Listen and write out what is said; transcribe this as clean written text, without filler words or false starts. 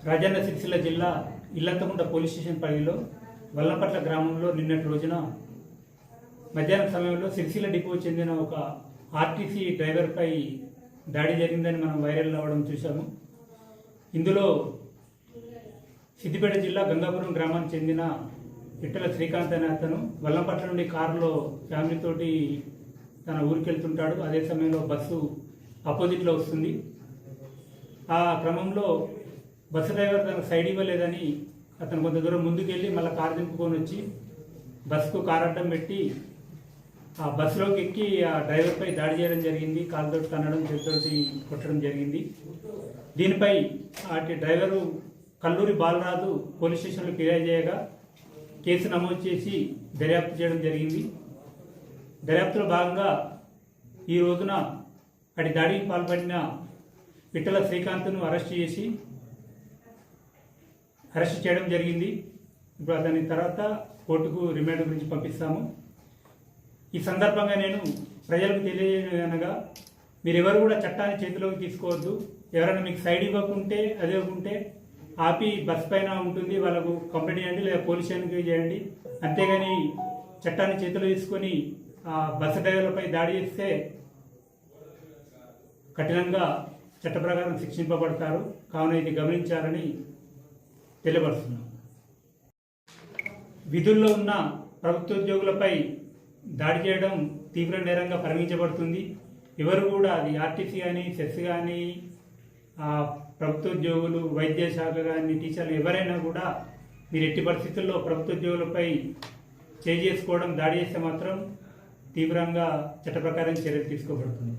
రాజన్న సిరిసిల్ల జిల్లా Illanthakunta police station పరిధిలో వల్లంపట్ల గ్రామంలో నిన్నటి రోజున మధ్యాహ్నం సమయంలో సిరిసిల్ల డిపో చెందిన ఒక ఆర్టీసీ డ్రైవర్పై దాడి జరిగిందని మనం వైరల్ అవ్వడం చూశాము. ఇందులో సిద్దిపేట జిల్లా గంగాపురం గ్రామానికి చెందిన పిట్టల శ్రీకాంత్ అనే అతను వల్లంపట్ల నుండి కారులో ఫ్యామిలీతోటి తన ఊరికి వెళ్తుంటాడు. అదే సమయంలో బస్సు ఆపోజిట్లో వస్తుంది. ఆ క్రమంలో బస్సు డ్రైవర్ తనకు సైడ్ ఇవ్వలేదని అతను కొంత దూరం ముందుకెళ్ళి మళ్ళీ కారు దింపుకొని వచ్చి బస్సుకు కారు అడ్డం పెట్టి ఆ బస్సులోకి ఎక్కి ఆ డ్రైవర్పై దాడి చేయడం జరిగింది. కాలుతోటి తన్నడం, చేతితోటి కొట్టడం జరిగింది. దీనిపై అటు డ్రైవరు కల్లూరి బాలరాజు పోలీస్ స్టేషన్లో ఫిర్యాదు చేయగా కేసు నమోదు చేసి దర్యాప్తు చేయడం జరిగింది. దర్యాప్తులో భాగంగా ఈ రోజున అటు దాడికి పాల్పడిన పిట్టల శ్రీకాంత్ను అరెస్ట్ చేయడం జరిగింది. ఇప్పుడు అతని తర్వాత కోర్టుకు రిమాండ్ గురించి పంపిస్తాము. ఈ సందర్భంగా నేను ప్రజలకు తెలియజేయనగా మీరెవరు కూడా చట్టాన్ని చేతిలోకి తీసుకోవద్దు. ఎవరైనా మీకు సైడ్ ఇవ్వకుంటే అదే ఉంటే ఆపి బస్ పైన ఉంటుంది, వాళ్ళకు కంప్లైంట్ చేయండి లేదా పోలీస్ స్టేషన్కి చేయండి. అంతేగాని చట్టాన్ని చేతిలో తీసుకొని బస్సు డ్రైవర్లపై దాడి చేస్తే కఠినంగా చట్ట ప్రకారం శిక్షింపబడతారు. కావున ఇది గమనించాలని తెలియపరుస్తున్నాం. విధుల్లో ఉన్న ప్రభుత్వ ఉద్యోగులపై దాడి చేయడం తీవ్ర నేరంగా పరిగణించబడుతుంది. ఎవరు కూడా అది ఆర్టీసీ కానీ, సెస్ కానీ, ప్రభుత్వ ఉద్యోగులు, వైద్య శాఖ కానీ, టీచర్లు ఎవరైనా కూడా మీరు ఎట్టి పరిస్థితుల్లో ప్రభుత్వ ఉద్యోగులపై చేసుకోవడం, దాడి చేస్తే మాత్రం తీవ్రంగా చట్ట ప్రకారం చర్యలు తీసుకోబడుతుంది.